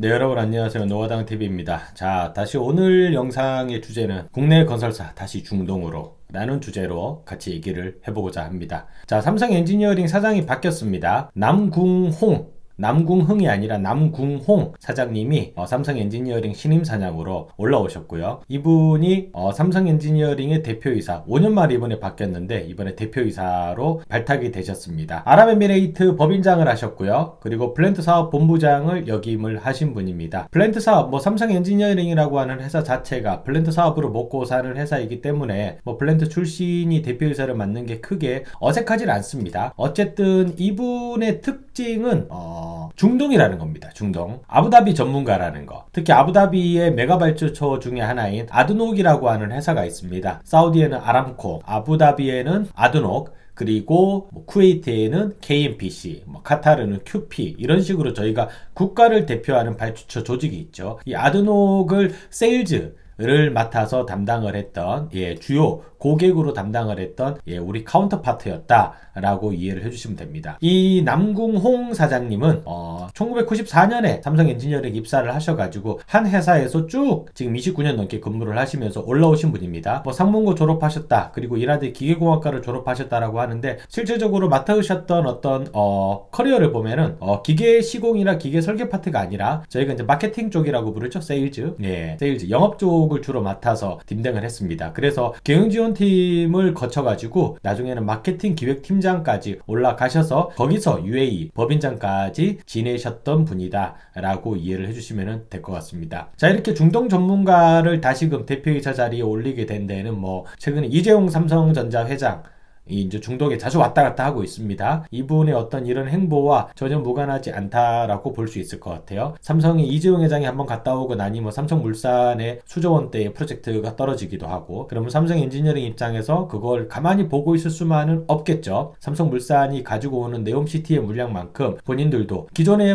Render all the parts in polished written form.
네, 여러분 안녕하세요. 노화당TV입니다. 자, 다시 오늘 영상의 주제는 국내 건설사 다시 중동으로 라는 주제로 같이 얘기를 해보고자 합니다. 자, 삼성 엔지니어링 사장이 바뀌었습니다. 남궁흥이 아니라 남궁홍 사장님이 삼성 엔지니어링 신임 사장으로 올라오셨고요. 이분이 삼성 엔지니어링의 대표이사, 5년 만에 이번에 바뀌었는데 이번에 대표이사로 발탁이 되셨습니다. 아랍에미레이트 법인장을 하셨고요. 그리고 플랜트 사업 본부장을 역임을 하신 분입니다. 플랜트 사업, 삼성 엔지니어링이라고 하는 회사 자체가 플랜트 사업으로 먹고 사는 회사이기 때문에 플랜트 출신이 대표이사를 맡는 게 크게 어색하진 않습니다. 어쨌든 이분의 특징은 중동이라는 겁니다. 중동. 아부다비 전문가라는 거. 특히 아부다비의 메가 발주처 중에 하나인 아드녹이라고 하는 회사가 있습니다. 사우디에는 아람코, 아부다비에는 아드녹, 그리고 쿠웨이트에는 KNPC, 카타르는 QP, 이런 식으로 저희가 국가를 대표하는 발주처 조직이 있죠. 이 아드녹을 세일즈를 맡아서 담당을 했던 주요 고객으로 담당을 했던 우리 카운터파트였다라고 이해를 해주시면 됩니다. 이 남궁홍 사장님은 1994년에 삼성 엔지니어링 입사를 하셔가지고 한 회사에서 쭉 지금 29년 넘게 근무를 하시면서 올라오신 분입니다. 상문고 졸업하셨다, 그리고 일하듯 기계공학과를 졸업하셨다라고 하는데 실질적으로 맡으셨던 어떤 커리어를 보면은 기계 시공이나 기계 설계 파트가 아니라 저희가 이제 마케팅 쪽이라고 부르죠. 세일즈, 세일즈 영업 쪽을 주로 맡아서 딤댕을 했습니다. 그래서 경영지원팀을 거쳐가지고 나중에는 마케팅 기획팀장까지 올라가셔서 거기서 UAE 법인장까지 지내셨던 분이다 라고 이해를 해주시면 될 것 같습니다. 자, 이렇게 중동 전문가를 다시금 대표이사 자리에 올리게 된 데는 최근에 이재용 삼성전자 회장 이제 중동에 자주 왔다 갔다 하고 있습니다. 이분의 어떤 이런 행보와 전혀 무관하지 않다라고 볼 수 있을 것 같아요. 삼성이 이재용 회장이 한번 갔다 오고 나니 삼성물산의 수조 원대의 프로젝트가 떨어지기도 하고, 그러면 삼성 엔지니어링 입장에서 그걸 가만히 보고 있을 수만은 없겠죠. 삼성물산이 가지고 오는 네옴시티의 물량만큼 본인들도 기존에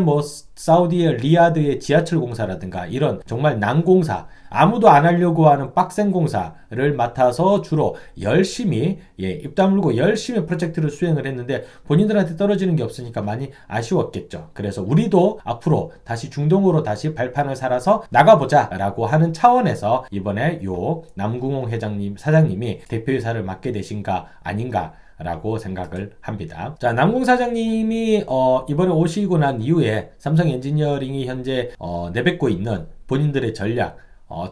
사우디의 리야드의 지하철 공사라든가 이런 정말 난공사, 아무도 안 하려고 하는 빡센 공사를 맡아서 주로 열심히 입 다물고 열심히 프로젝트를 수행을 했는데 본인들한테 떨어지는 게 없으니까 많이 아쉬웠겠죠. 그래서 우리도 앞으로 다시 중동으로 다시 발판을 살아서 나가보자 라고 하는 차원에서 이번에 남궁홍 사장님이 대표이사를 맡게 되신가 아닌가 라고 생각을 합니다. 자, 남궁 사장님이 이번에 오시고 난 이후에 삼성 엔지니어링이 현재 내뱉고 있는 본인들의 전략,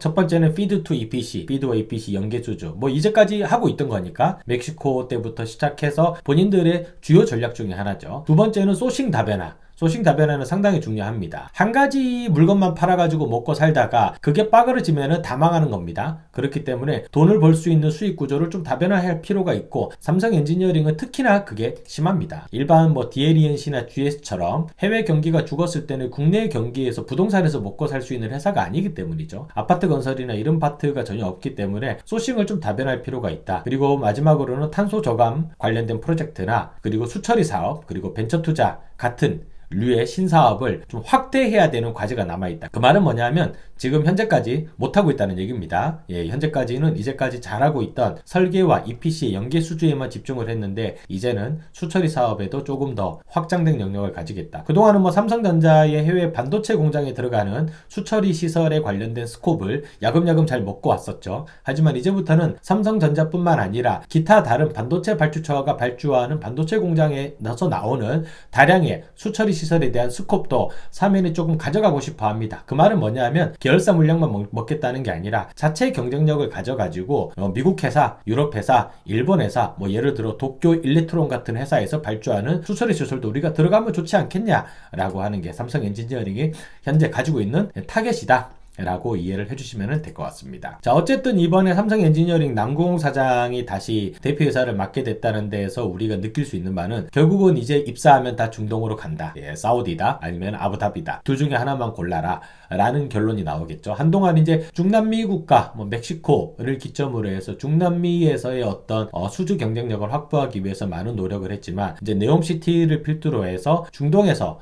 첫 번째는 피드 투 EPC, 피드와 EPC 연계수주, 이제까지 하고 있던 거니까 멕시코 때부터 시작해서 본인들의 주요 전략 중에 하나죠. 두 번째는 소싱 다변화. 소싱 다변화는 상당히 중요합니다. 한 가지 물건만 팔아가지고 먹고 살다가 그게 빠그러지면 다 망하는 겁니다. 그렇기 때문에 돈을 벌 수 있는 수익 구조를 좀 다변화할 필요가 있고, 삼성 엔지니어링은 특히나 그게 심합니다. 일반 DLENC나 GS처럼 해외 경기가 죽었을 때는 국내 경기에서 부동산에서 먹고 살 수 있는 회사가 아니기 때문이죠. 아파트 건설이나 이런 파트가 전혀 없기 때문에 소싱을 좀 다변할 필요가 있다. 그리고 마지막으로는 탄소 저감 관련된 프로젝트나 그리고 수처리 사업, 그리고 벤처 투자 같은 류의 신사업을 좀 확대해야 되는 과제가 남아있다. 그 말은 뭐냐면 지금 현재까지 못하고 있다는 얘기입니다. 현재까지는 이제까지 잘하고 있던 설계와 EPC의 연계 수주에만 집중을 했는데 이제는 수처리 사업에도 조금 더 확장된 영역을 가지겠다. 그동안은 삼성전자의 해외 반도체 공장에 들어가는 수처리 시설에 관련된 스콥을 야금야금 잘 먹고 왔었죠. 하지만 이제부터는 삼성전자뿐만 아니라 기타 다른 반도체 발주처가 발주하는 반도체 공장에서 나오는 다량의 수처리 시설에 대한 스콥도 사면에 조금 가져가고 싶어 합니다. 그 말은 뭐냐면 계열사 물량만 먹겠다는 게 아니라 자체 경쟁력을 가져가지고 미국 회사, 유럽 회사, 일본 회사, 예를 들어 도쿄 일렉트론 같은 회사에서 발주하는 수처리 시설도 우리가 들어가면 좋지 않겠냐라고 하는 게 삼성 엔지니어링이 현재 가지고 있는 타겟이다 라고 이해를 해주시면 될 것 같습니다. 자, 어쨌든 이번에 삼성 엔지니어링 남궁홍 사장이 다시 대표이사를 맡게 됐다는 데에서 우리가 느낄 수 있는 바는 결국은 이제 입사하면 다 중동으로 간다. 사우디다 아니면 아부다비다. 둘 중에 하나만 골라라 라는 결론이 나오겠죠. 한동안 이제 중남미 국가, 멕시코를 기점으로 해서 중남미에서의 어떤 수주 경쟁력을 확보하기 위해서 많은 노력을 했지만 이제 네옴시티를 필두로 해서 중동에서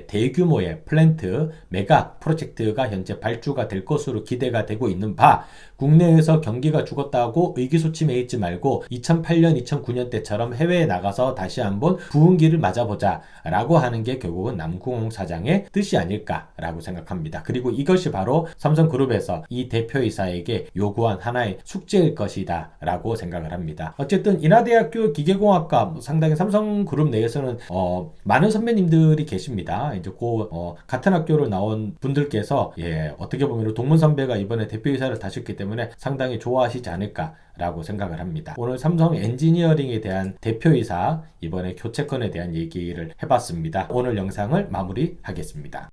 대규모의 플랜트, 메가 프로젝트가 현재 발주가 목표가 될 것으로 기대가 되고 있는 바, 국내에서 경기가 죽었다고 의기소침해 있지 말고 2008년, 2009년 때처럼 해외에 나가서 다시 한번 부흥기를 맞아보자 라고 하는 게 결국은 남궁홍 사장의 뜻이 아닐까라고 생각합니다. 그리고 이것이 바로 삼성그룹에서 이 대표이사에게 요구한 하나의 숙제일 것이다 라고 생각을 합니다. 어쨌든 인하대학교 기계공학과 상당히 삼성그룹 내에서는 많은 선배님들이 계십니다. 이제 같은 학교로 나온 분들께서 어떻게 보면 동문 선배가 이번에 대표이사를 다셨기 때문에 상당히 좋아하시지 않을까라고 생각을 합니다. 오늘 삼성 엔지니어링에 대한 대표이사 이번에 교체권에 대한 얘기를 해봤습니다. 오늘 영상을 마무리하겠습니다.